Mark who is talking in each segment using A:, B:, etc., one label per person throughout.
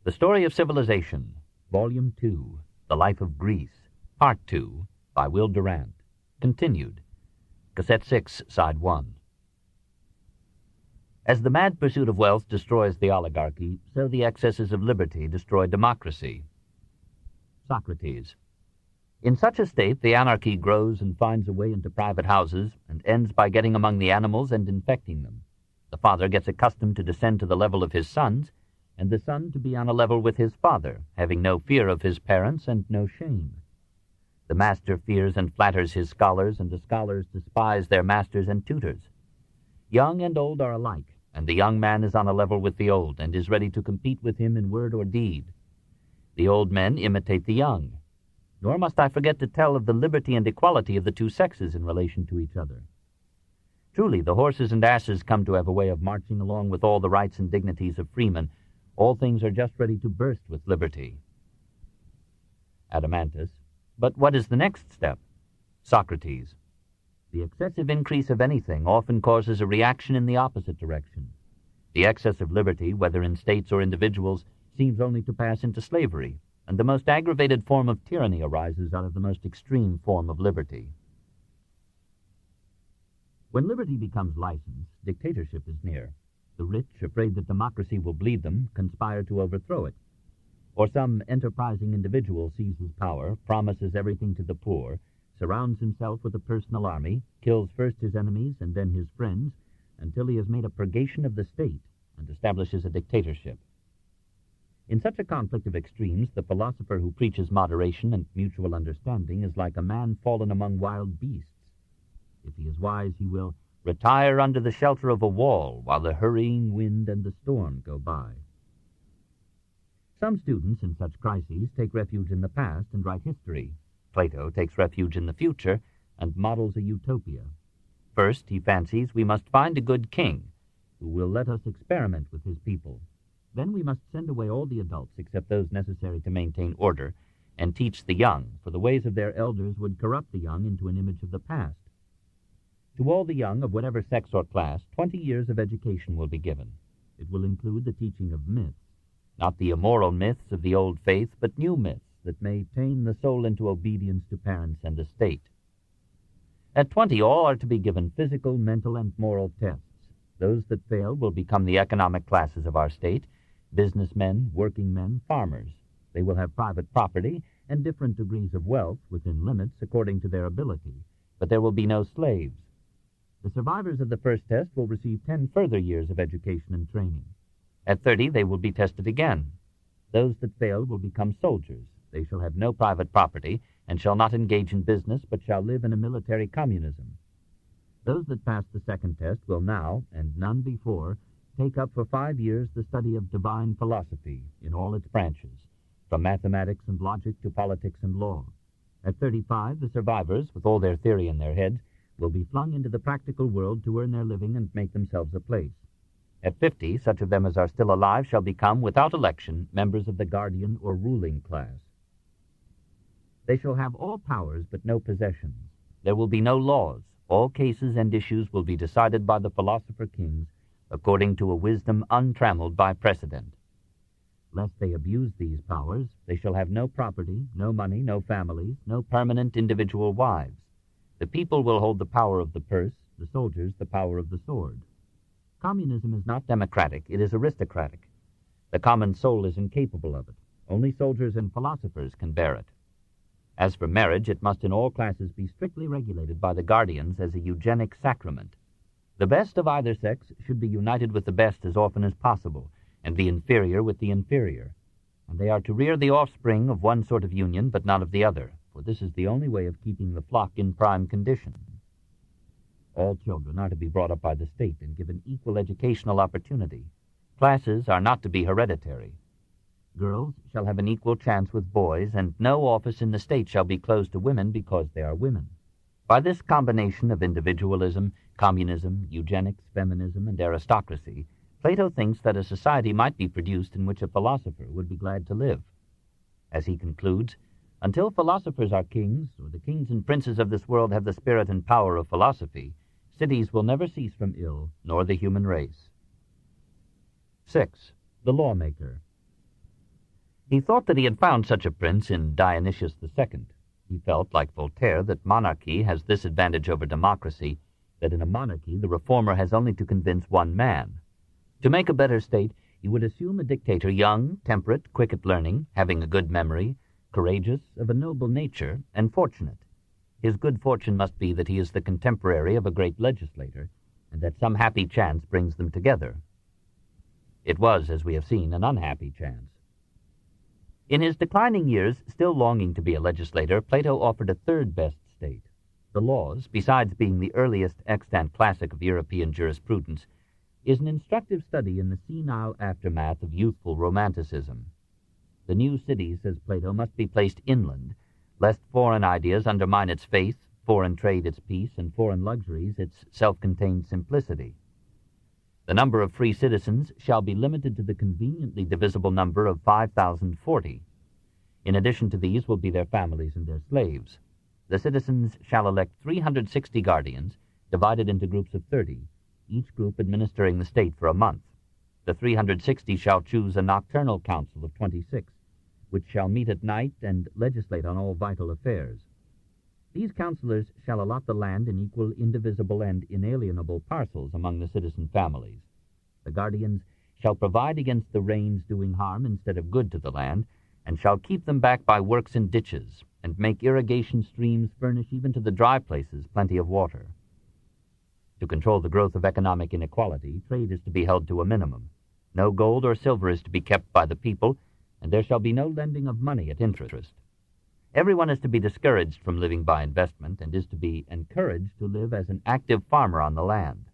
A: The Story of Civilization, Volume 2, The Life of Greece, Part 2, by Will Durant. Continued. Cassette 6, Side 1. As the mad pursuit of wealth destroys the oligarchy, so the excesses of liberty destroy democracy. Socrates. In such a state, the anarchy grows and finds a way into private houses, and ends by getting among the animals and infecting them. The father gets accustomed to descend to the level of his sons, and the son to be on a level with his father, having no fear of his parents and no shame. The master fears and flatters his scholars, and the scholars despise their masters and tutors. Young and old are alike, and the young man is on a level with the old, and is ready to compete with him in word or deed. The old men imitate the young. Nor must I forget to tell of the liberty and equality of the two sexes in relation to each other. Truly, the horses and asses come to have a way of marching along with all the rights and dignities of freemen. All things are just ready to burst with liberty. Adeimantus. But what is the next step? Socrates. The excessive increase of anything often causes a reaction in the opposite direction. The excess of liberty, whether in states or individuals, seems only to pass into slavery, and the most aggravated form of tyranny arises out of the most extreme form of liberty. When liberty becomes license, dictatorship is near. The rich, afraid that democracy will bleed them, conspire to overthrow it. Or some enterprising individual seizes power, promises everything to the poor, surrounds himself with a personal army, kills first his enemies and then his friends, until he has made a purgation of the state and establishes a dictatorship. In such a conflict of extremes, the philosopher who preaches moderation and mutual understanding is like a man fallen among wild beasts. If he is wise, he will retire under the shelter of a wall while the hurrying wind and the storm go by. Some students in such crises take refuge in the past and write history. Plato takes refuge in the future and models a utopia. First, he fancies we must find a good king who will let us experiment with his people. Then we must send away all the adults except those necessary to maintain order, and teach the young, for the ways of their elders would corrupt the young into an image of the past. To all the young of whatever sex or class, 20 years of education will be given. It will include the teaching of myths, not the immoral myths of the old faith, but new myths that may tame the soul into obedience to parents and the state. At 20, all are to be given physical, mental, and moral tests. Those that fail will become the economic classes of our state: businessmen, working men, farmers. They will have private property and different degrees of wealth within limits according to their ability, but there will be no slaves. The survivors of the first test will receive 10 further years of education and training. At 30, they will be tested again. Those that fail will become soldiers. They shall have no private property and shall not engage in business, but shall live in a military communism. Those that pass the second test will now, and none before, take up for 5 years the study of divine philosophy in all its branches, from mathematics and logic to politics and law. At 35, the survivors, with all their theory in their heads, will be flung into the practical world to earn their living and make themselves a place. At 50, such of them as are still alive shall become, without election, members of the guardian or ruling class. They shall have all powers but no possessions. There will be no laws. All cases and issues will be decided by the philosopher kings according to a wisdom untrammeled by precedent. Lest they abuse these powers, they shall have no property, no money, no families, no permanent individual wives. The people will hold the power of the purse, the soldiers the power of the sword. Communism is not democratic, it is aristocratic. The common soul is incapable of it. Only soldiers and philosophers can bear it. As for marriage, it must in all classes be strictly regulated by the guardians as a eugenic sacrament. The best of either sex should be united with the best as often as possible, and the inferior with the inferior. And they are to rear the offspring of one sort of union, but not of the other, for this is the only way of keeping the flock in prime condition. All children are to be brought up by the state and given equal educational opportunity. Classes are not to be hereditary. Girls shall have an equal chance with boys, and no office in the state shall be closed to women because they are women. By this combination of individualism, communism, eugenics, feminism, and aristocracy, Plato thinks that a society might be produced in which a philosopher would be glad to live. As he concludes, until philosophers are kings, or the kings and princes of this world have the spirit and power of philosophy, cities will never cease from ill, nor the human race. 6. The lawmaker. He thought that he had found such a prince in Dionysius II. He felt, like Voltaire, that monarchy has this advantage over democracy, that in a monarchy the reformer has only to convince one man. To make a better state, he would assume a dictator young, temperate, quick at learning, having a good memory, courageous, of a noble nature, and fortunate. His good fortune must be that he is the contemporary of a great legislator, and that some happy chance brings them together. It was, as we have seen, an unhappy chance. In his declining years, still longing to be a legislator, Plato offered a third best state. The Laws, besides being the earliest extant classic of European jurisprudence, is an instructive study in the senile aftermath of youthful romanticism. The new city, says Plato, must be placed inland, lest foreign ideas undermine its faith, foreign trade its peace, and foreign luxuries its self-contained simplicity. The number of free citizens shall be limited to the conveniently divisible number of 5,040. In addition to these will be their families and their slaves. The citizens shall elect 360 guardians, divided into groups of 30, each group administering the state for a month. The 360 shall choose a nocturnal council of 26, which shall meet at night and legislate on all vital affairs. These councillors shall allot the land in equal, indivisible, and inalienable parcels among the citizen families. The guardians shall provide against the rains doing harm instead of good to the land, and shall keep them back by works in ditches, and make irrigation streams furnish even to the dry places plenty of water. To control the growth of economic inequality, trade is to be held to a minimum. No gold or silver is to be kept by the people, and there shall be no lending of money at interest. Everyone is to be discouraged from living by investment, and is to be encouraged to live as an active farmer on the land.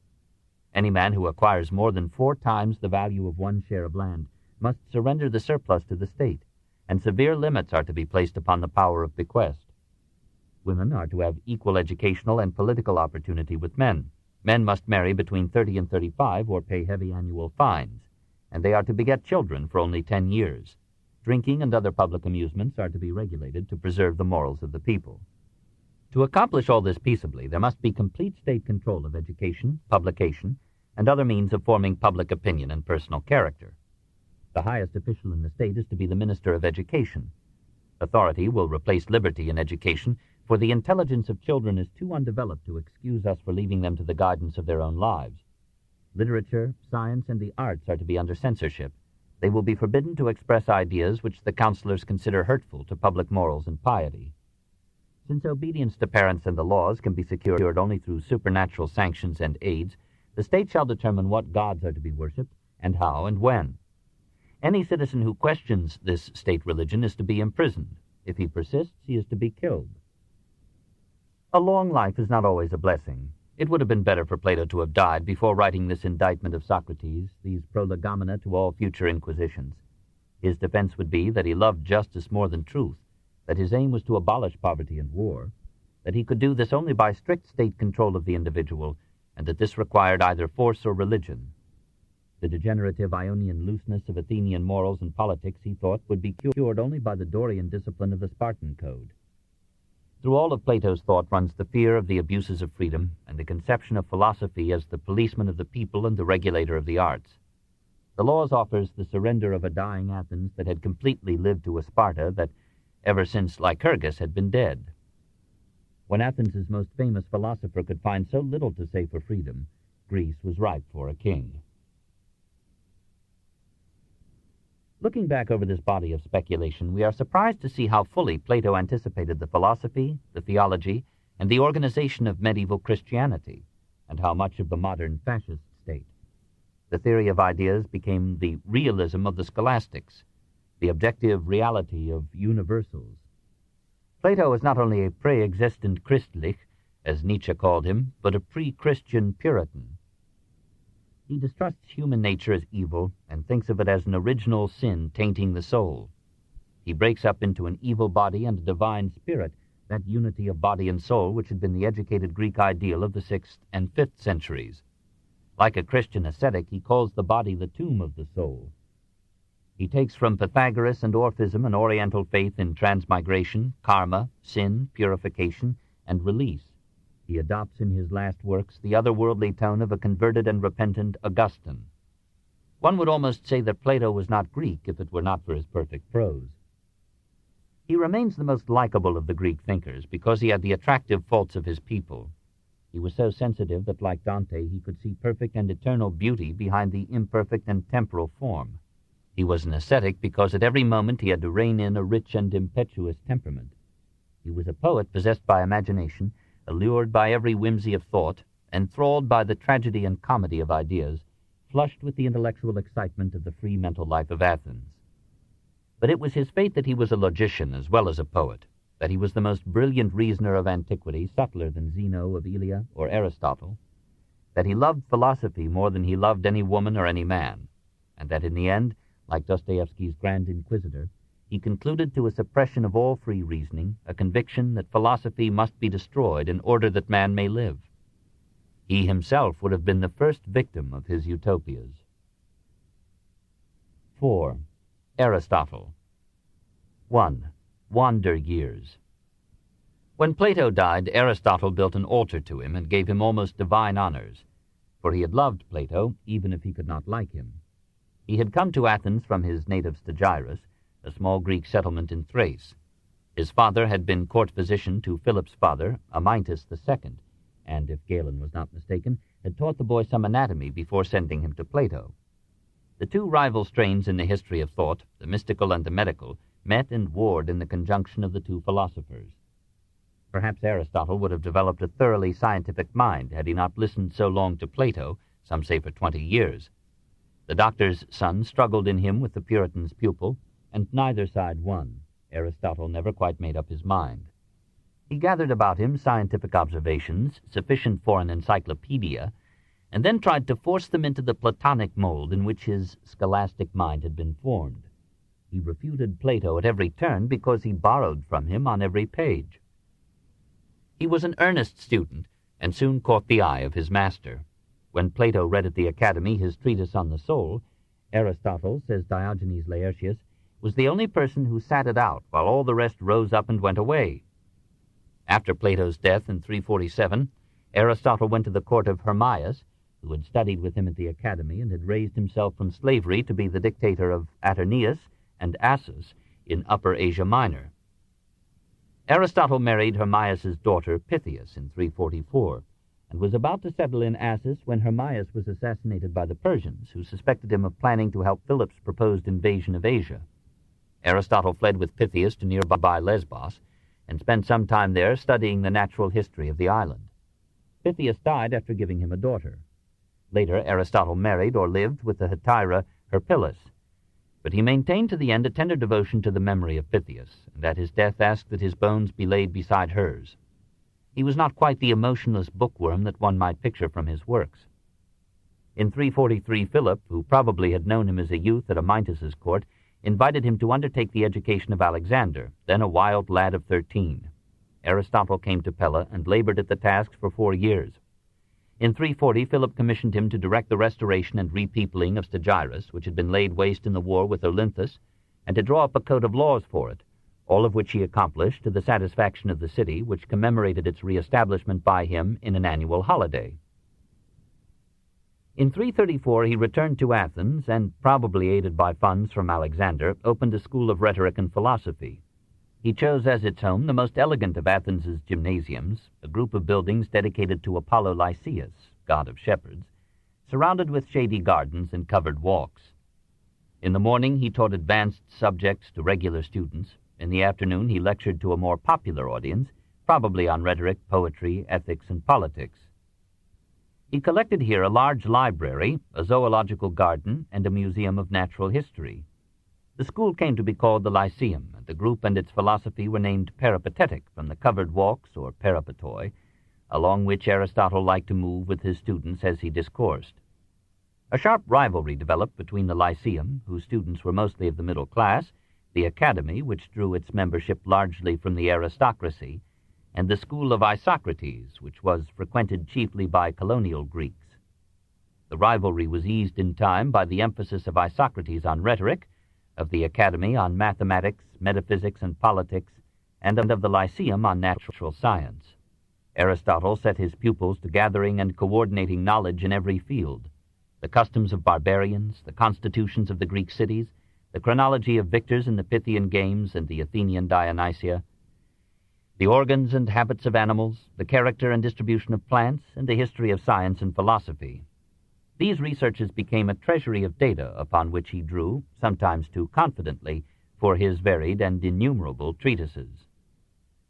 A: Any man who acquires more than 4 times the value of one share of land must surrender the surplus to the state, and severe limits are to be placed upon the power of bequest. Women are to have equal educational and political opportunity with men. Men must marry between 30 and 35 or pay heavy annual fines, and they are to beget children for only 10 years. Drinking and other public amusements are to be regulated to preserve the morals of the people. To accomplish all this peaceably, there must be complete state control of education, publication, and other means of forming public opinion and personal character. The highest official in the state is to be the Minister of Education. Authority will replace liberty in education, for the intelligence of children is too undeveloped to excuse us for leaving them to the guidance of their own lives. Literature, science, and the arts are to be under censorship. They will be forbidden to express ideas which the councillors consider hurtful to public morals and piety. Since obedience to parents and the laws can be secured only through supernatural sanctions and aids, the state shall determine what gods are to be worshipped, and how and when. Any citizen who questions this state religion is to be imprisoned. If he persists, he is to be killed. A long life is not always a blessing. It would have been better for Plato to have died before writing this indictment of Socrates, these prolegomena to all future inquisitions. His defense would be that he loved justice more than truth, that his aim was to abolish poverty and war, that he could do this only by strict state control of the individual, and that this required either force or religion. The degenerative Ionian looseness of Athenian morals and politics, he thought, would be cured only by the Dorian discipline of the Spartan code. Through all of Plato's thought runs the fear of the abuses of freedom and the conception of philosophy as the policeman of the people and the regulator of the arts. The Laws offers the surrender of a dying Athens that had completely lived to a Sparta that, ever since Lycurgus, had been dead. When Athens' most famous philosopher could find so little to say for freedom, Greece was ripe for a king. Looking back over this body of speculation, we are surprised to see how fully Plato anticipated the philosophy, the theology, and the organization of medieval Christianity, and how much of the modern fascist state. The theory of ideas became the realism of the scholastics, the objective reality of universals. Plato is not only a pre-existent Christlich, as Nietzsche called him, but a pre-Christian Puritan. He distrusts human nature as evil and thinks of it as an original sin tainting the soul. He breaks up into an evil body and a divine spirit, that unity of body and soul which had been the educated Greek ideal of the 6th and 5th centuries. Like a Christian ascetic, he calls the body the tomb of the soul. He takes from Pythagoras and Orphism an oriental faith in transmigration, karma, sin, purification, and release. He adopts in his last works the otherworldly tone of a converted and repentant Augustine. One would almost say that Plato was not Greek if it were not for his perfect prose. He remains the most likable of the Greek thinkers because he had the attractive faults of his people. He was so sensitive that, like Dante, he could see perfect and eternal beauty behind the imperfect and temporal form. He was an ascetic because at every moment he had to rein in a rich and impetuous temperament. He was a poet possessed by imagination, allured by every whimsy of thought, enthralled by the tragedy and comedy of ideas, flushed with the intellectual excitement of the free mental life of Athens. But it was his fate that he was a logician as well as a poet, that he was the most brilliant reasoner of antiquity, subtler than Zeno of Elea or Aristotle, that he loved philosophy more than he loved any woman or any man, and that in the end, like Dostoevsky's Grand Inquisitor, he concluded to a suppression of all free reasoning, a conviction that philosophy must be destroyed in order that man may live. He himself would have been the first victim of his utopias. 4. Aristotle. 1. Wander years. When Plato died, Aristotle built an altar to him and gave him almost divine honors, for he had loved Plato, even if he could not like him. He had come to Athens from his native Stagirus, a small Greek settlement in Thrace. His father had been court physician to Philip's father, Amyntas II, and, if Galen was not mistaken, had taught the boy some anatomy before sending him to Plato. The two rival strains in the history of thought, the mystical and the medical, met and warred in the conjunction of the two philosophers. Perhaps Aristotle would have developed a thoroughly scientific mind had he not listened so long to Plato, some say for 20 years. The doctor's son struggled in him with the Puritan's pupil, and neither side won. Aristotle never quite made up his mind. He gathered about him scientific observations, sufficient for an encyclopedia, and then tried to force them into the Platonic mold in which his scholastic mind had been formed. He refuted Plato at every turn because he borrowed from him on every page. He was an earnest student, and soon caught the eye of his master. When Plato read at the Academy his treatise on the soul, Aristotle, says Diogenes Laertius, was the only person who sat it out, while all the rest rose up and went away. After Plato's death in 347, Aristotle went to the court of Hermias, who had studied with him at the Academy and had raised himself from slavery to be the dictator of Aterneus and Assus in Upper Asia Minor. Aristotle married Hermias' daughter Pythias in 344, and was about to settle in Assus when Hermias was assassinated by the Persians, who suspected him of planning to help Philip's proposed invasion of Asia. Aristotle fled with Pythias to nearby Lesbos, and spent some time there studying the natural history of the island. Pythias died after giving him a daughter. Later, Aristotle married or lived with the hetaira Herpyllis, but he maintained to the end a tender devotion to the memory of Pythias, and at his death asked that his bones be laid beside hers. He was not quite the emotionless bookworm that one might picture from his works. In 343, Philip, who probably had known him as a youth at Amyntas's court, invited him to undertake the education of Alexander, then a wild lad of 13. Aristotle came to Pella and labored at the task for 4 years. In 340, Philip commissioned him to direct the restoration and repeopling of Stagirus, which had been laid waste in the war with Olynthus, and to draw up a code of laws for it, all of which he accomplished to the satisfaction of the city, which commemorated its reestablishment by him in an annual holiday. In 334 he returned to Athens, and, probably aided by funds from Alexander, opened a school of rhetoric and philosophy. He chose as its home the most elegant of Athens's gymnasiums, a group of buildings dedicated to Apollo Lycaeus, god of shepherds, surrounded with shady gardens and covered walks. In the morning he taught advanced subjects to regular students. In the afternoon he lectured to a more popular audience, probably on rhetoric, poetry, ethics, and politics. He collected here a large library, a zoological garden, and a museum of natural history. The school came to be called the Lyceum, and the group and its philosophy were named peripatetic from the covered walks, or peripatoi, along which Aristotle liked to move with his students as he discoursed. A sharp rivalry developed between the Lyceum, whose students were mostly of the middle class, the Academy, which drew its membership largely from the aristocracy, and the school of Isocrates, which was frequented chiefly by colonial Greeks. The rivalry was eased in time by the emphasis of Isocrates on rhetoric, of the Academy on mathematics, metaphysics, and politics, and of the Lyceum on natural science. Aristotle set his pupils to gathering and coordinating knowledge in every field. the customs of barbarians, the constitutions of the Greek cities, the chronology of victors in the Pythian games and the Athenian Dionysia, the organs and habits of animals, the character and distribution of plants, and the history of science and philosophy. These researches became a treasury of data upon which he drew, sometimes too confidently, for his varied and innumerable treatises.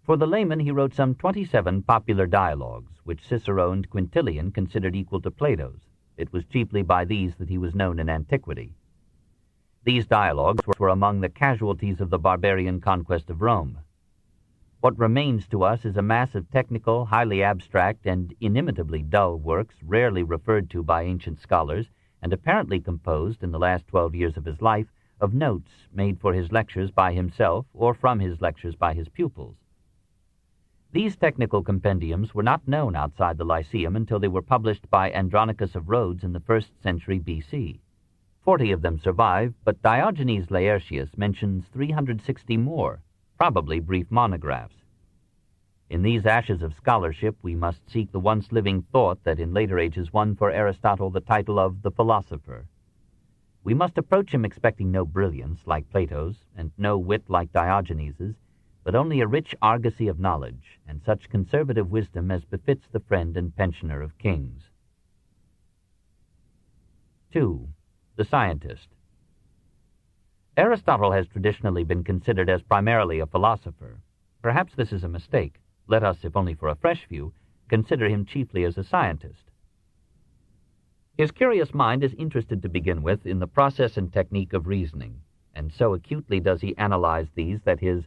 A: For the layman he wrote some 27 popular dialogues, which Cicero and Quintilian considered equal to Plato's. It was chiefly by these that he was known in antiquity. These dialogues were among the casualties of the barbarian conquest of Rome. What remains to us is a mass of technical, highly abstract, and inimitably dull works rarely referred to by ancient scholars, and apparently composed in the last 12 years of his life of notes made for his lectures by himself or from his lectures by his pupils. These technical compendiums were not known outside the Lyceum until they were published by Andronicus of Rhodes in the 1st century B.C. 40 of them survive, but Diogenes Laertius mentions 360 more, probably brief monographs. In these ashes of scholarship we must seek the once living thought that in later ages won for Aristotle the title of the philosopher. We must approach him expecting no brilliance like Plato's, and no wit like Diogenes's, but only a rich argosy of knowledge, and such conservative wisdom as befits the friend and pensioner of kings. 2. The scientist. Aristotle has traditionally been considered as primarily a philosopher. Perhaps this is a mistake. Let us, if only for a fresh view, consider him chiefly as a scientist. His curious mind is interested to begin with in the process and technique of reasoning, and so acutely does he analyze these that his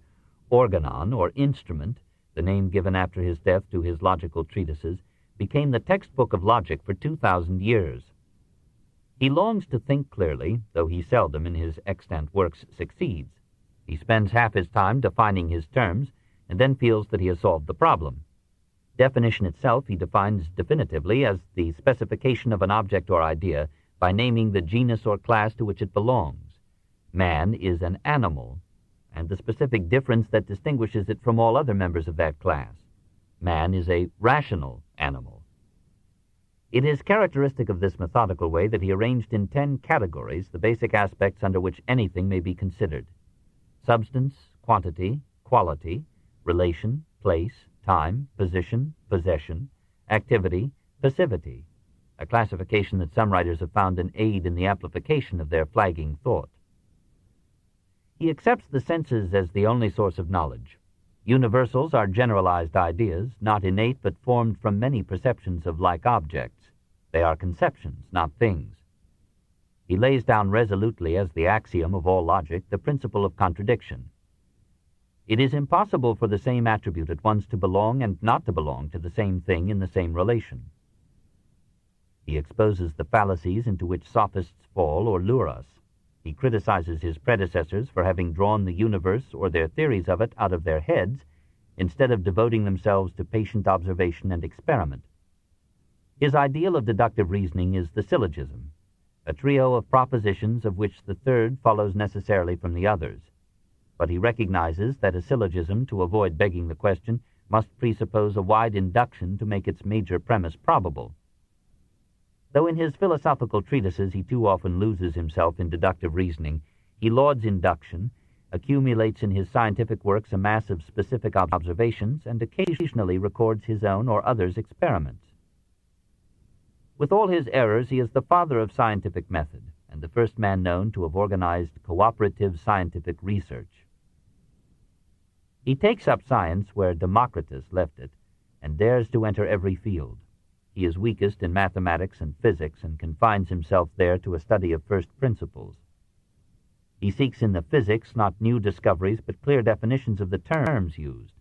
A: organon, or instrument, the name given after his death to his logical treatises, became the textbook of logic for 2,000 years. He longs to think clearly, though he seldom in his extant works succeeds. He spends half his time defining his terms, and then feels that he has solved the problem. Definition itself he defines definitively as the specification of an object or idea by naming the genus or class to which it belongs. Man is an animal, and the specific difference that distinguishes it from all other members of that class. Man is a rational animal. It is characteristic of this methodical way that he arranged in 10 categories the basic aspects under which anything may be considered: substance, quantity, quality, relation, place, time, position, possession, activity, passivity, a classification that some writers have found an aid in the amplification of their flagging thought. He accepts the senses as the only source of knowledge. Universals are generalized ideas, not innate but formed from many perceptions of like objects. They are conceptions, not things. He lays down resolutely as the axiom of all logic the principle of contradiction. It is impossible for the same attribute at once to belong and not to belong to the same thing in the same relation. He exposes the fallacies into which sophists fall or lure us. He criticizes his predecessors for having drawn the universe or their theories of it out of their heads instead of devoting themselves to patient observation and experiment. His ideal of deductive reasoning is the syllogism, a trio of propositions of which the third follows necessarily from the others. But he recognizes that a syllogism, to avoid begging the question, must presuppose a wide induction to make its major premise probable. Though in his philosophical treatises he too often loses himself in deductive reasoning, he lauds induction, accumulates in his scientific works a mass of specific observations, and occasionally records his own or others' experiments. With all his errors, he is the father of scientific method, and the first man known to have organized cooperative scientific research. He takes up science where Democritus left it, and dares to enter every field. He is weakest in mathematics and physics, and confines himself there to a study of first principles. He seeks in the physics not new discoveries, but clear definitions of the terms used: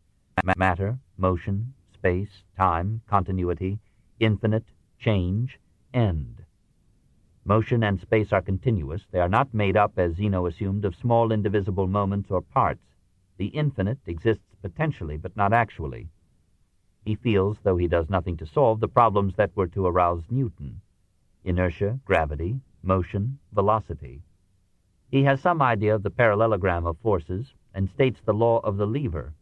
A: matter, motion, space, time, continuity, infinite, change, end. Motion and space are continuous. They are not made up, as Zeno assumed, of small indivisible moments or parts. The infinite exists potentially, but not actually. He feels, though he does nothing to solve, the problems that were to arouse Newton: inertia, gravity, motion, velocity. He has some idea of the parallelogram of forces, and states the law of the lever.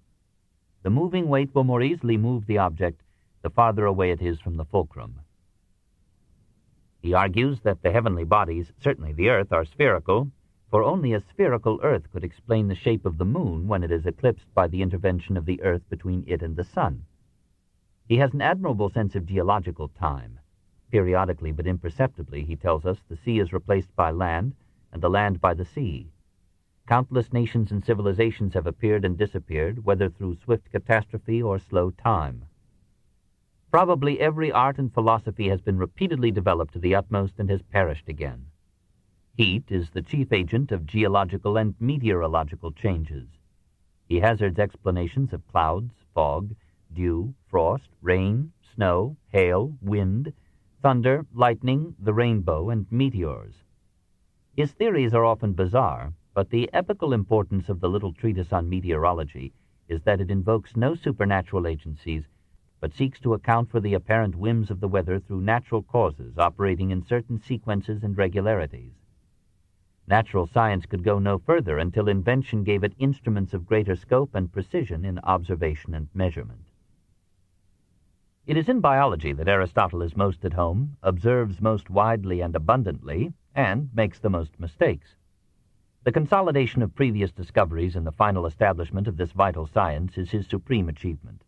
A: The moving weight will more easily move the object the farther away it is from the fulcrum. He argues that the heavenly bodies, certainly the earth, are spherical, for only a spherical earth could explain the shape of the moon when it is eclipsed by the intervention of the earth between it and the sun. He has an admirable sense of geological time. Periodically but imperceptibly, he tells us, the sea is replaced by land, and the land by the sea. Countless nations and civilizations have appeared and disappeared, whether through swift catastrophe or slow time. Probably every art and philosophy has been repeatedly developed to the utmost and has perished again. Heat is the chief agent of geological and meteorological changes. He hazards explanations of clouds, fog, dew, frost, rain, snow, hail, wind, thunder, lightning, the rainbow, and meteors. His theories are often bizarre, but the epical importance of the little treatise on meteorology is that it invokes no supernatural agencies, but seeks to account for the apparent whims of the weather through natural causes operating in certain sequences and regularities. Natural science could go no further until invention gave it instruments of greater scope and precision in observation and measurement. It is in biology that Aristotle is most at home, observes most widely and abundantly, and makes the most mistakes. The consolidation of previous discoveries and the final establishment of this vital science is his supreme achievement.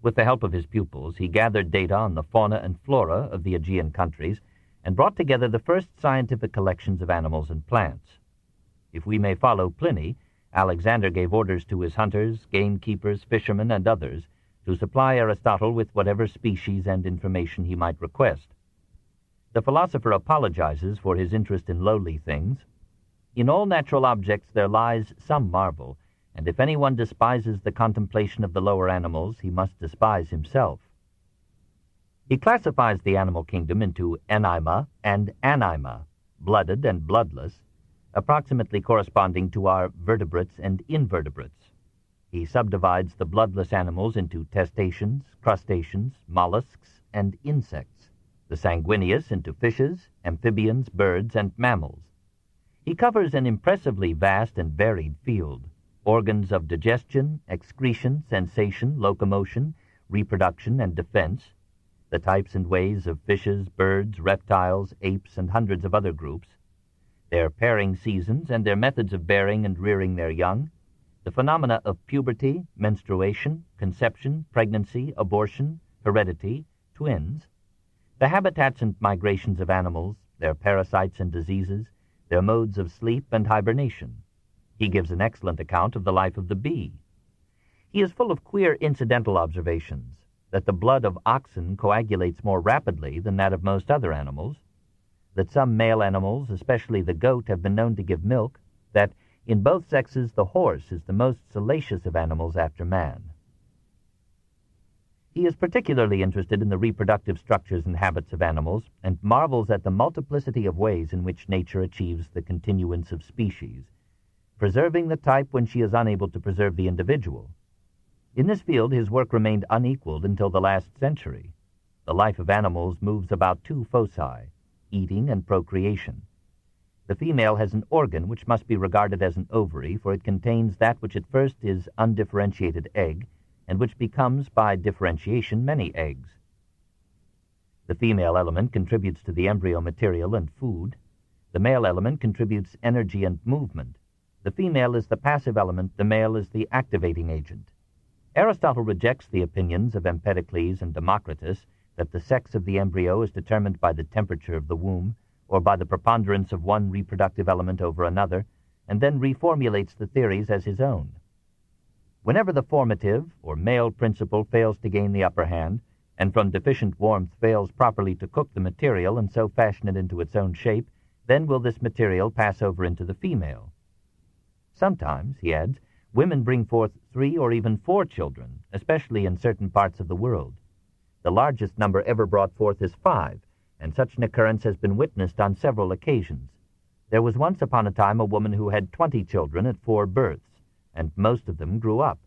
A: With the help of his pupils, he gathered data on the fauna and flora of the Aegean countries and brought together the first scientific collections of animals and plants. If we may follow Pliny, Alexander gave orders to his hunters, gamekeepers, fishermen, and others to supply Aristotle with whatever species and information he might request. The philosopher apologizes for his interest in lowly things. In all natural objects there lies some marvel, and if anyone despises the contemplation of the lower animals, he must despise himself. He classifies the animal kingdom into anima and anima, blooded and bloodless, approximately corresponding to our vertebrates and invertebrates. He subdivides the bloodless animals into testaceans, crustaceans, mollusks, and insects, the sanguineous into fishes, amphibians, birds, and mammals. He covers an impressively vast and varied field: organs of digestion, excretion, sensation, locomotion, reproduction, and defense, the types and ways of fishes, birds, reptiles, apes, and hundreds of other groups, their pairing seasons and their methods of bearing and rearing their young, the phenomena of puberty, menstruation, conception, pregnancy, abortion, heredity, twins, the habitats and migrations of animals, their parasites and diseases, their modes of sleep and hibernation. He gives an excellent account of the life of the bee. He is full of queer incidental observations, that the blood of oxen coagulates more rapidly than that of most other animals, that some male animals, especially the goat, have been known to give milk, that in both sexes the horse is the most salacious of animals after man. He is particularly interested in the reproductive structures and habits of animals, and marvels at the multiplicity of ways in which nature achieves the continuance of species, preserving the type when she is unable to preserve the individual. In this field his work remained unequaled until the last century. The life of animals moves about two foci, eating and procreation. The female has an organ which must be regarded as an ovary, for it contains that which at first is undifferentiated egg, and which becomes, by differentiation, many eggs. The female element contributes to the embryo material and food. The male element contributes energy and movement. The female is the passive element, the male is the activating agent. Aristotle rejects the opinions of Empedocles and Democritus that the sex of the embryo is determined by the temperature of the womb, or by the preponderance of one reproductive element over another, and then reformulates the theories as his own. Whenever the formative, or male principle, fails to gain the upper hand, and from deficient warmth fails properly to cook the material and so fashion it into its own shape, then will this material pass over into the female. Sometimes, he adds, women bring forth 3 or even 4 children, especially in certain parts of the world. The largest number ever brought forth is 5, and such an occurrence has been witnessed on several occasions. There was once upon a time a woman who had 20 children at 4 births, and most of them grew up.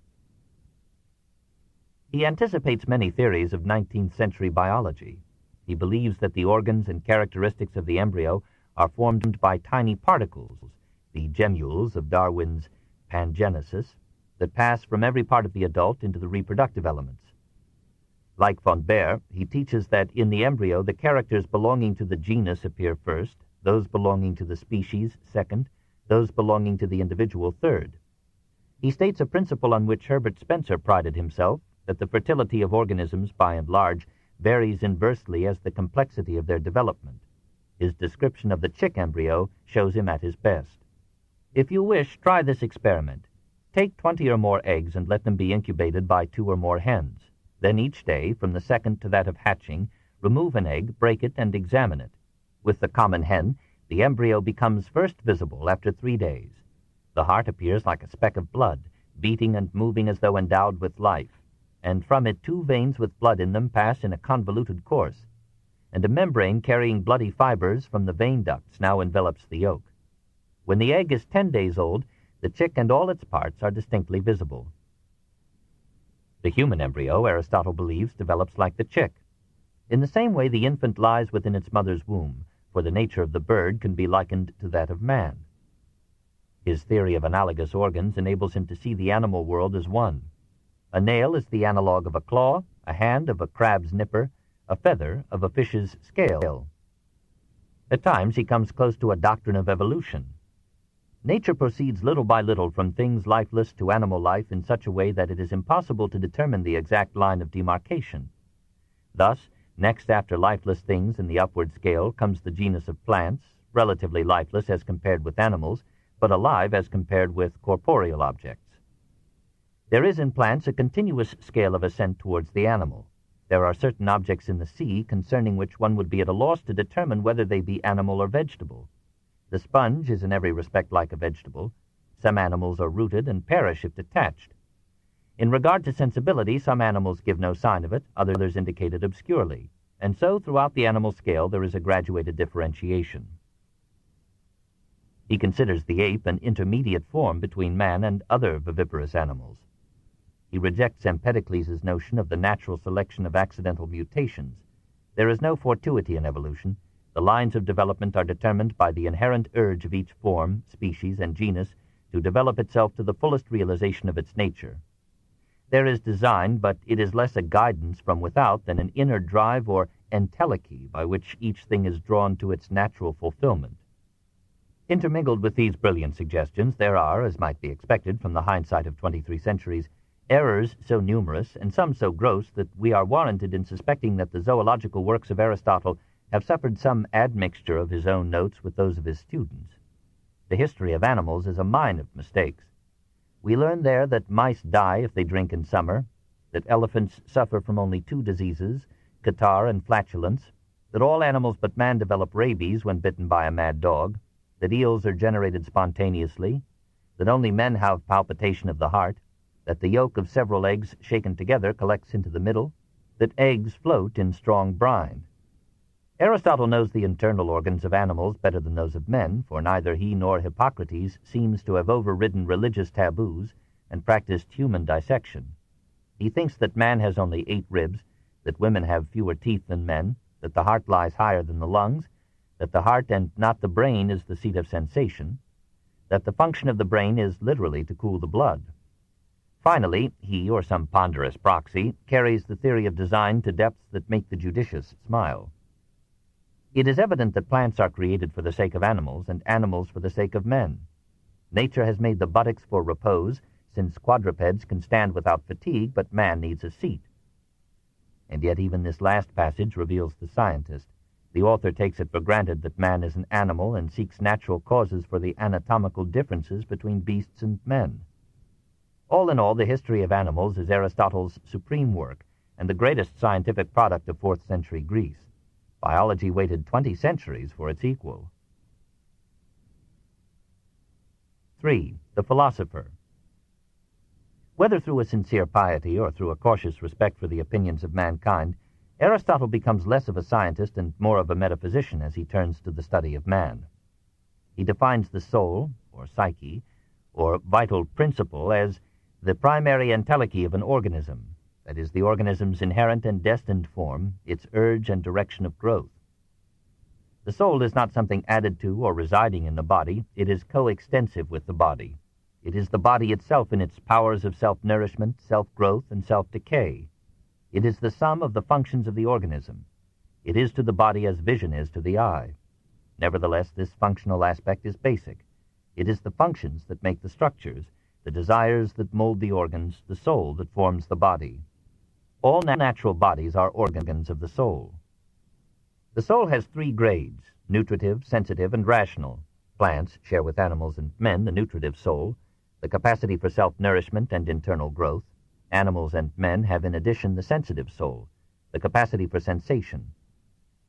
A: He anticipates many theories of 19th century biology. He believes that the organs and characteristics of the embryo are formed by tiny particles, the gemmules of Darwin's pangenesis, that pass from every part of the adult into the reproductive elements. Like von Baer, he teaches that in the embryo the characters belonging to the genus appear first, those belonging to the species second, those belonging to the individual third. He states a principle on which Herbert Spencer prided himself, that the fertility of organisms, by and large, varies inversely as the complexity of their development. His description of the chick embryo shows him at his best. If you wish, try this experiment. Take 20 or more eggs and let them be incubated by 2 or more hens. Then each day, from the second to that of hatching, remove an egg, break it, and examine it. With the common hen, the embryo becomes first visible after 3 days. The heart appears like a speck of blood, beating and moving as though endowed with life, and from it 2 veins with blood in them pass in a convoluted course, and a membrane carrying bloody fibers from the vein ducts now envelops the yolk. When the egg is 10 days old, the chick and all its parts are distinctly visible. The human embryo, Aristotle believes, develops like the chick. In the same way, the infant lies within its mother's womb, for the nature of the bird can be likened to that of man. His theory of analogous organs enables him to see the animal world as one. A nail is the analog of a claw, a hand of a crab's nipper, a feather of a fish's scale. At times he comes close to a doctrine of evolution. Nature proceeds little by little from things lifeless to animal life in such a way that it is impossible to determine the exact line of demarcation. Thus, next after lifeless things in the upward scale comes the genus of plants, relatively lifeless as compared with animals, but alive as compared with corporeal objects. There is in plants a continuous scale of ascent towards the animal. There are certain objects in the sea concerning which one would be at a loss to determine whether they be animal or vegetable. The sponge is in every respect like a vegetable. Some animals are rooted and perish if detached. In regard to sensibility, some animals give no sign of it, others indicate it obscurely, and so throughout the animal scale there is a graduated differentiation. He considers the ape an intermediate form between man and other viviparous animals. He rejects Empedocles' notion of the natural selection of accidental mutations. There is no fortuity in evolution. The lines of development are determined by the inherent urge of each form, species, and genus to develop itself to the fullest realization of its nature. There is design, but it is less a guidance from without than an inner drive or entelechy by which each thing is drawn to its natural fulfillment. Intermingled with these brilliant suggestions, there are, as might be expected from the hindsight of 23 centuries, errors so numerous and some so gross that we are warranted in suspecting that the zoological works of Aristotle have suffered some admixture of his own notes with those of his students. The history of animals is a mine of mistakes. We learn there that mice die if they drink in summer, that elephants suffer from only 2 diseases, catarrh and flatulence, that all animals but man develop rabies when bitten by a mad dog, that eels are generated spontaneously, that only men have palpitation of the heart, that the yolk of several eggs shaken together collects into the middle, that eggs float in strong brine. Aristotle knows the internal organs of animals better than those of men, for neither he nor Hippocrates seems to have overridden religious taboos and practiced human dissection. He thinks that man has only 8 ribs, that women have fewer teeth than men, that the heart lies higher than the lungs, that the heart and not the brain is the seat of sensation, that the function of the brain is literally to cool the blood. Finally, he, or some ponderous proxy, carries the theory of design to depths that make the judicious smile. It is evident that plants are created for the sake of animals, and animals for the sake of men. Nature has made the buttocks for repose, since quadrupeds can stand without fatigue, but man needs a seat. And yet even this last passage reveals the scientist. The author takes it for granted that man is an animal and seeks natural causes for the anatomical differences between beasts and men. All in all, the history of animals is Aristotle's supreme work and the greatest scientific product of 4th century Greece. Biology waited 20 centuries for its equal. 3. The philosopher. Whether through a sincere piety or through a cautious respect for the opinions of mankind, Aristotle becomes less of a scientist and more of a metaphysician as he turns to the study of man. He defines the soul, or psyche, or vital principle, as the primary entelechy of an organism, that is, the organism's inherent and destined form, its urge and direction of growth. The soul is not something added to or residing in the body, it is coextensive with the body. It is the body itself in its powers of self-nourishment, self-growth, and self-decay. It is the sum of the functions of the organism. It is to the body as vision is to the eye. Nevertheless, this functional aspect is basic. It is the functions that make the structures, the desires that mold the organs, the soul that forms the body. All natural bodies are organs of the soul. The soul has three grades: nutritive, sensitive, and rational. Plants share with animals and men the nutritive soul, the capacity for self-nourishment and internal growth. Animals and men have in addition the sensitive soul, the capacity for sensation.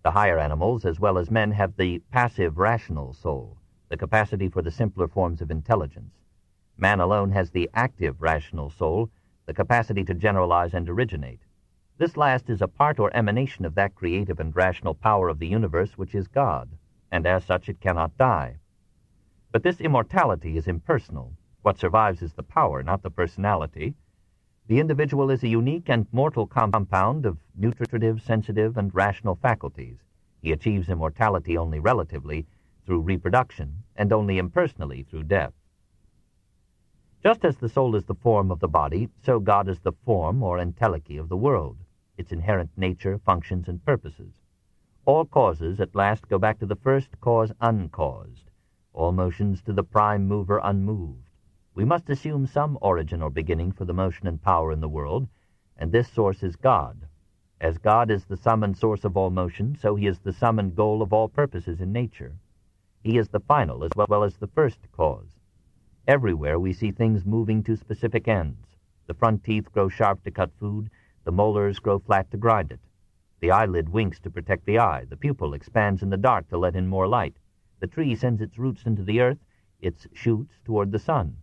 A: The higher animals, as well as men, have the passive rational soul, the capacity for the simpler forms of intelligence. Man alone has the active rational soul, the capacity to generalize and originate. This last is a part or emanation of that creative and rational power of the universe which is God, and as such it cannot die. But this immortality is impersonal. What survives is the power, not the personality. The individual is a unique and mortal compound of nutritive, sensitive, and rational faculties. He achieves immortality only relatively, through reproduction, and only impersonally through death. Just as the soul is the form of the body, so God is the form or entelechy of the world, its inherent nature, functions, and purposes. All causes at last go back to the first cause uncaused, all motions to the prime mover unmoved. We must assume some origin or beginning for the motion and power in the world, and this source is God. As God is the sum and source of all motion, so he is the sum and goal of all purposes in nature. He is the final as well as the first cause. Everywhere we see things moving to specific ends. The front teeth grow sharp to cut food, the molars grow flat to grind it. The eyelid winks to protect the eye, the pupil expands in the dark to let in more light. The tree sends its roots into the earth, its shoots toward the sun.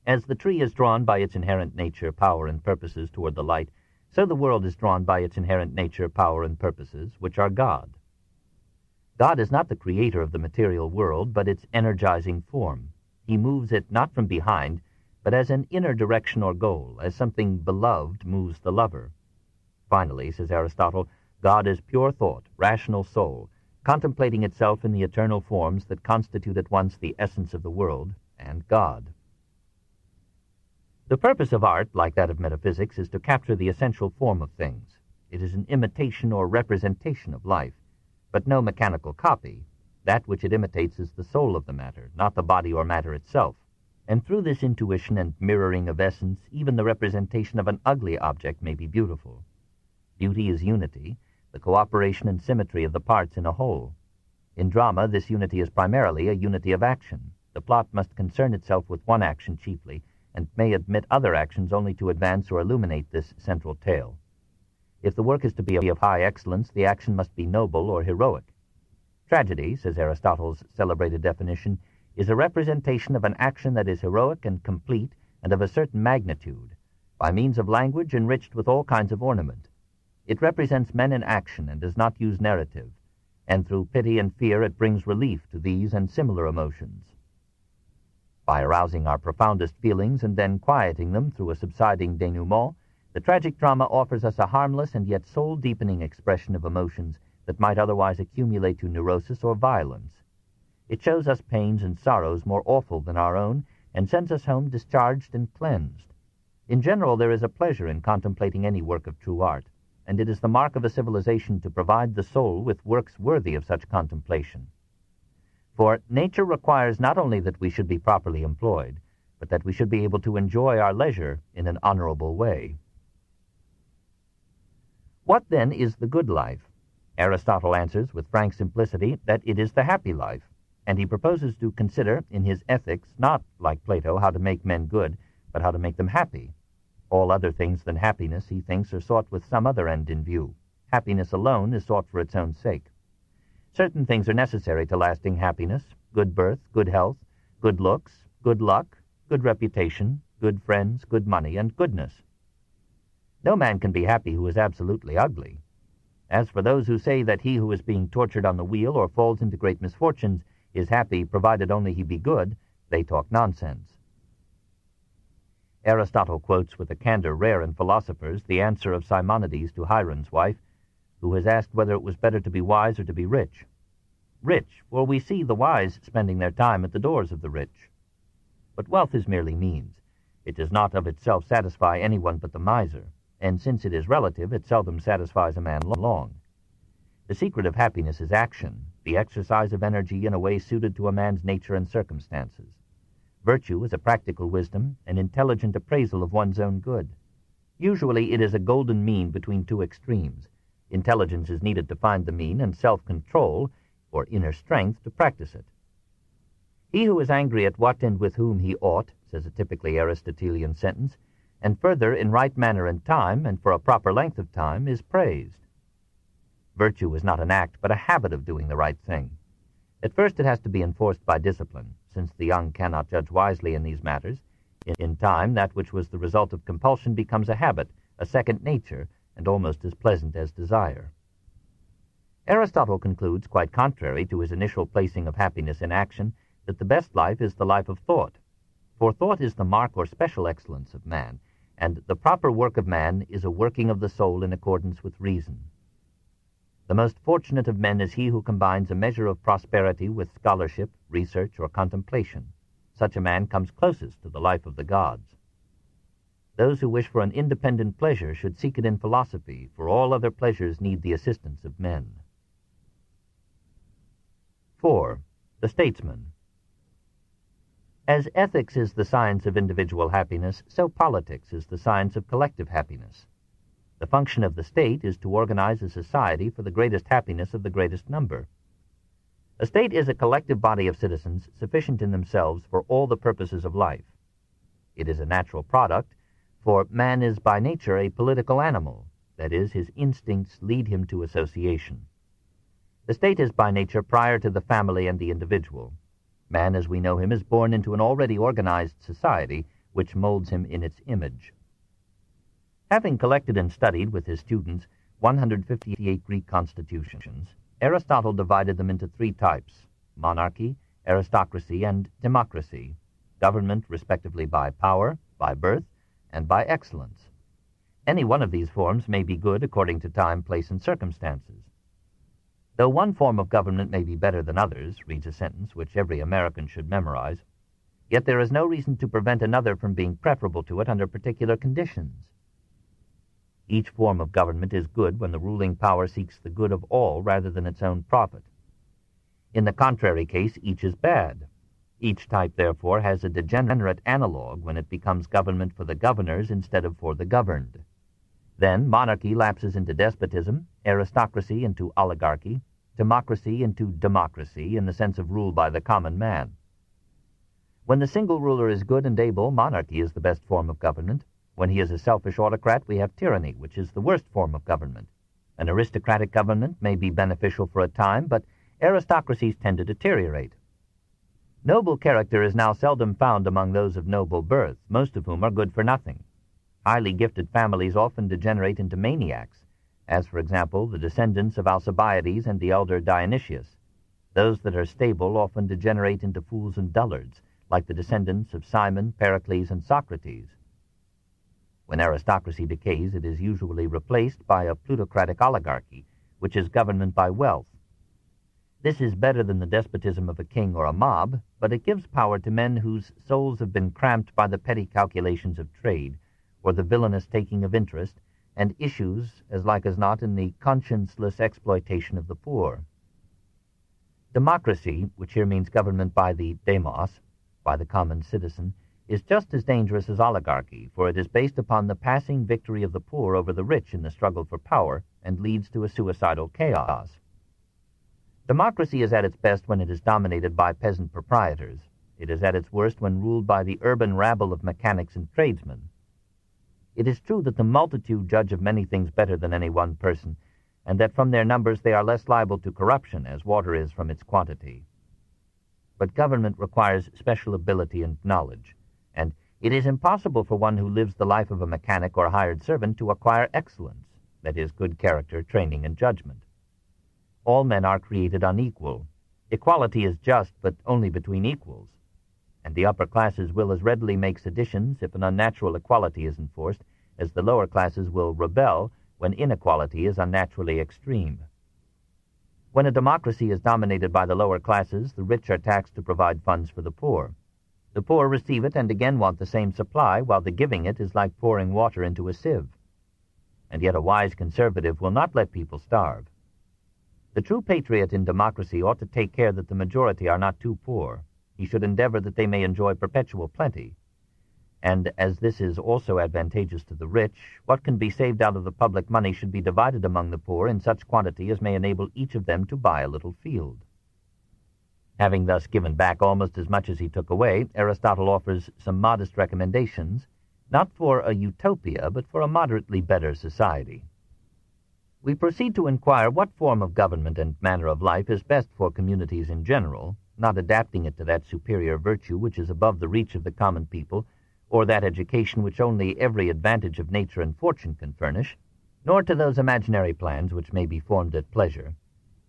A: As the tree is drawn by its inherent nature, power, and purposes toward the light, so the world is drawn by its inherent nature, power, and purposes, which are God. God is not the creator of the material world, but its energizing form. He moves it not from behind, but as an inner direction or goal, as something beloved moves the lover. Finally, says Aristotle, God is pure thought, rational soul, contemplating itself in the eternal forms that constitute at once the essence of the world and God. The purpose of art, like that of metaphysics, is to capture the essential form of things. It is an imitation or representation of life, but no mechanical copy. That which it imitates is the soul of the matter, not the body or matter itself. And through this intuition and mirroring of essence, even the representation of an ugly object may be beautiful. Beauty is unity, the cooperation and symmetry of the parts in a whole. In drama, this unity is primarily a unity of action. The plot must concern itself with one action chiefly, and may admit other actions only to advance or illuminate this central tale. If the work is to be of high excellence, the action must be noble or heroic. Tragedy, says Aristotle's celebrated definition, is a representation of an action that is heroic and complete and of a certain magnitude, by means of language enriched with all kinds of ornament. It represents men in action and does not use narrative, and through pity and fear it brings relief to these and similar emotions. By arousing our profoundest feelings and then quieting them through a subsiding denouement, the tragic drama offers us a harmless and yet soul-deepening expression of emotions that might otherwise accumulate to neurosis or violence. It shows us pains and sorrows more awful than our own, and sends us home discharged and cleansed. In general, there is a pleasure in contemplating any work of true art, and it is the mark of a civilization to provide the soul with works worthy of such contemplation. For nature requires not only that we should be properly employed, but that we should be able to enjoy our leisure in an honorable way. What then is the good life? Aristotle answers with frank simplicity that it is the happy life, and he proposes to consider in his ethics not, like Plato, how to make men good, but how to make them happy. All other things than happiness, he thinks, are sought with some other end in view. Happiness alone is sought for its own sake. Certain things are necessary to lasting happiness: good birth, good health, good looks, good luck, good reputation, good friends, good money, and goodness. No man can be happy who is absolutely ugly. As for those who say that he who is being tortured on the wheel or falls into great misfortunes is happy provided only he be good, they talk nonsense. Aristotle quotes with a candor rare in philosophers the answer of Simonides to Hieron's wife, who has asked whether it was better to be wise or to be rich. Rich, for we see the wise spending their time at the doors of the rich. But wealth is merely means. It does not of itself satisfy anyone but the miser. and since it is relative, it seldom satisfies a man long. The secret of happiness is action, the exercise of energy in a way suited to a man's nature and circumstances. Virtue is a practical wisdom, an intelligent appraisal of one's own good. Usually it is a golden mean between two extremes. Intelligence is needed to find the mean, and self-control, or inner strength, to practice it. He who is angry at what and with whom he ought, says a typically Aristotelian sentence, and further in right manner and time, and for a proper length of time, is praised. Virtue is not an act, but a habit of doing the right thing. At first it has to be enforced by discipline, since the young cannot judge wisely in these matters. In time, that which was the result of compulsion becomes a habit, a second nature, and almost as pleasant as desire. Aristotle concludes, quite contrary to his initial placing of happiness in action, that the best life is the life of thought. For thought is the mark or special excellence of man, and the proper work of man is a working of the soul in accordance with reason. The most fortunate of men is he who combines a measure of prosperity with scholarship, research, or contemplation. Such a man comes closest to the life of the gods. Those who wish for an independent pleasure should seek it in philosophy, for all other pleasures need the assistance of men. 4. The Statesman. As ethics is the science of individual happiness, so politics is the science of collective happiness. The function of the state is to organize a society for the greatest happiness of the greatest number. A state is a collective body of citizens sufficient in themselves for all the purposes of life. It is a natural product, for man is by nature a political animal, that is, his instincts lead him to association. The state is by nature prior to the family and the individual. Man, as we know him, is born into an already organized society which molds him in its image. Having collected and studied with his students 158 Greek constitutions, Aristotle divided them into three types: monarchy, aristocracy, and democracy, government respectively by power, by birth, and by excellence. Any one of these forms may be good according to time, place, and circumstances. Though one form of government may be better than others, reads a sentence which every American should memorize, yet there is no reason to prevent another from being preferable to it under particular conditions. Each form of government is good when the ruling power seeks the good of all rather than its own profit. In the contrary case, each is bad. Each type, therefore, has a degenerate analog when it becomes government for the governors instead of for the governed. Then monarchy lapses into despotism, aristocracy into oligarchy, democracy into democracy in the sense of rule by the common man. When the single ruler is good and able, monarchy is the best form of government. When he is a selfish autocrat, we have tyranny, which is the worst form of government. An aristocratic government may be beneficial for a time, but aristocracies tend to deteriorate. Noble character is now seldom found among those of noble birth, most of whom are good for nothing. Highly gifted families often degenerate into maniacs, as, for example, the descendants of Alcibiades and the elder Dionysius. Those that are stable often degenerate into fools and dullards, like the descendants of Simon, Pericles, and Socrates. When aristocracy decays, it is usually replaced by a plutocratic oligarchy, which is government by wealth. This is better than the despotism of a king or a mob, but it gives power to men whose souls have been cramped by the petty calculations of trade, or the villainous taking of interest, and issues, as like as not, in the conscienceless exploitation of the poor. Democracy, which here means government by the demos, by the common citizen, is just as dangerous as oligarchy, for it is based upon the passing victory of the poor over the rich in the struggle for power, and leads to a suicidal chaos. Democracy is at its best when it is dominated by peasant proprietors. It is at its worst when ruled by the urban rabble of mechanics and tradesmen. It is true that the multitude judge of many things better than any one person, and that from their numbers they are less liable to corruption, as water is from its quantity. But government requires special ability and knowledge, and it is impossible for one who lives the life of a mechanic or hired servant to acquire excellence, that is, good character, training, and judgment. All men are created unequal. Equality is just, but only between equals, and the upper classes will as readily make seditions if an unnatural equality is enforced, as the lower classes will rebel when inequality is unnaturally extreme. When a democracy is dominated by the lower classes, the rich are taxed to provide funds for the poor. The poor receive it and again want the same supply, while the giving it is like pouring water into a sieve. and yet a wise conservative will not let people starve. The true patriot in democracy ought to take care that the majority are not too poor. He should endeavor that they may enjoy perpetual plenty. And as this is also advantageous to the rich, what can be saved out of the public money should be divided among the poor in such quantity as may enable each of them to buy a little field. Having thus given back almost as much as he took away, Aristotle offers some modest recommendations, not for a utopia, but for a moderately better society. We proceed to inquire what form of government and manner of life is best for communities in general, not adapting it to that superior virtue which is above the reach of the common people, or that education which only every advantage of nature and fortune can furnish, nor to those imaginary plans which may be formed at pleasure,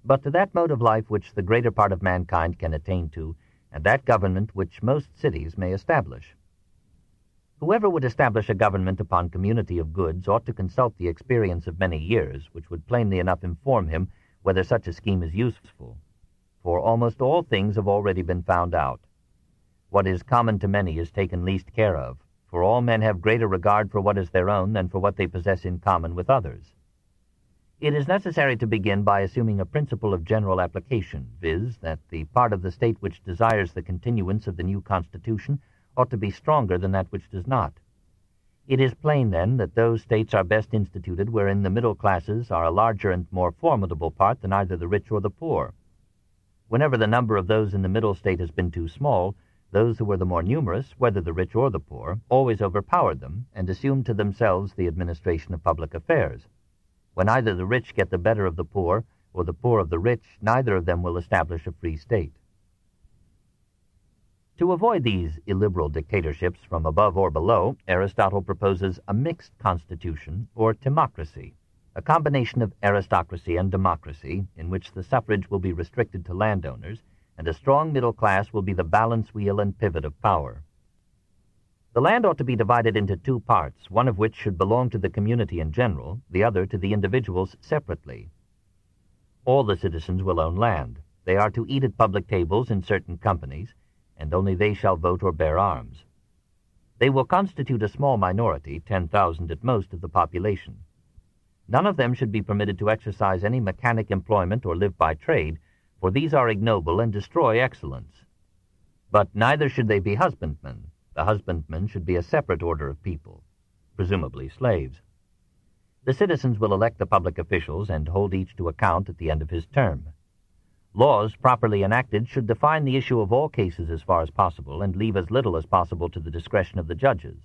A: but to that mode of life which the greater part of mankind can attain to, and that government which most cities may establish. Whoever would establish a government upon community of goods ought to consult the experience of many years, which would plainly enough inform him whether such a scheme is useful, for almost all things have already been found out. What is common to many is taken least care of, for all men have greater regard for what is their own than for what they possess in common with others. It is necessary to begin by assuming a principle of general application, viz., that the part of the state which desires the continuance of the new constitution ought to be stronger than that which does not. It is plain, then, that those states are best instituted wherein the middle classes are a larger and more formidable part than either the rich or the poor. Whenever the number of those in the middle state has been too small, those who were the more numerous, whether the rich or the poor, always overpowered them and assumed to themselves the administration of public affairs. When either the rich get the better of the poor, or the poor of the rich, neither of them will establish a free state. To avoid these illiberal dictatorships from above or below, Aristotle proposes a mixed constitution, or timocracy, a combination of aristocracy and democracy, in which the suffrage will be restricted to landowners, and a strong middle class will be the balance wheel and pivot of power. The land ought to be divided into two parts, one of which should belong to the community in general, the other to the individuals separately. All the citizens will own land. They are to eat at public tables in certain companies, and only they shall vote or bear arms. They will constitute a small minority, 10,000 at most, of the population. None of them should be permitted to exercise any mechanic employment or live by trade, for these are ignoble and destroy excellence. But neither should they be husbandmen. The husbandmen should be a separate order of people, presumably slaves. The citizens will elect the public officials and hold each to account at the end of his term. Laws properly enacted should define the issue of all cases as far as possible and leave as little as possible to the discretion of the judges.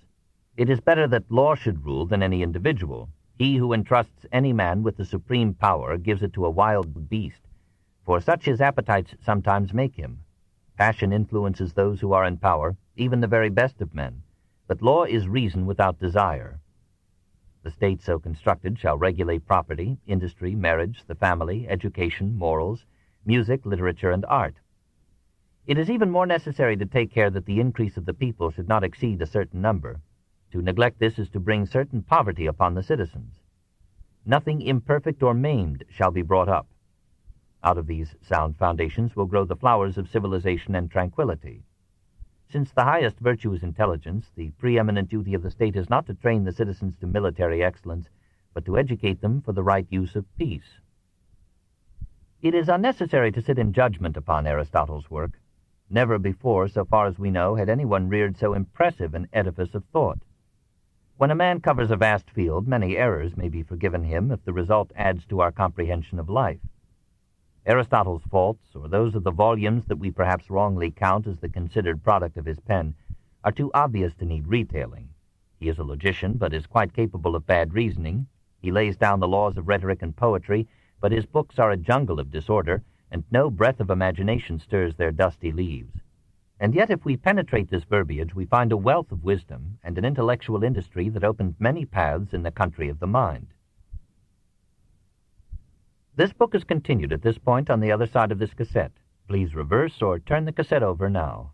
A: It is better that law should rule than any individual. He who entrusts any man with the supreme power gives it to a wild beast, for such his appetites sometimes make him. Passion influences those who are in power, even the very best of men, but law is reason without desire. The state so constructed shall regulate property, industry, marriage, the family, education, morals, music, literature, and art. It is even more necessary to take care that the increase of the people should not exceed a certain number. To neglect this is to bring certain poverty upon the citizens. Nothing imperfect or maimed shall be brought up. Out of these sound foundations will grow the flowers of civilization and tranquility. Since the highest virtue is intelligence, the preeminent duty of the state is not to train the citizens to military excellence, but to educate them for the right use of peace. It is unnecessary to sit in judgment upon Aristotle's work. Never before, so far as we know, had anyone reared so impressive an edifice of thought. When a man covers a vast field, many errors may be forgiven him if the result adds to our comprehension of life. Aristotle's faults, or those of the volumes that we perhaps wrongly count as the considered product of his pen, are too obvious to need retailing. He is a logician, but is quite capable of bad reasoning. He lays down the laws of rhetoric and poetry, but his books are a jungle of disorder, and no breath of imagination stirs their dusty leaves. And yet if we penetrate this verbiage, we find a wealth of wisdom and an intellectual industry that opened many paths in the country of the mind. This book is continued at this point on the other side of this cassette. Please reverse or turn the cassette over now.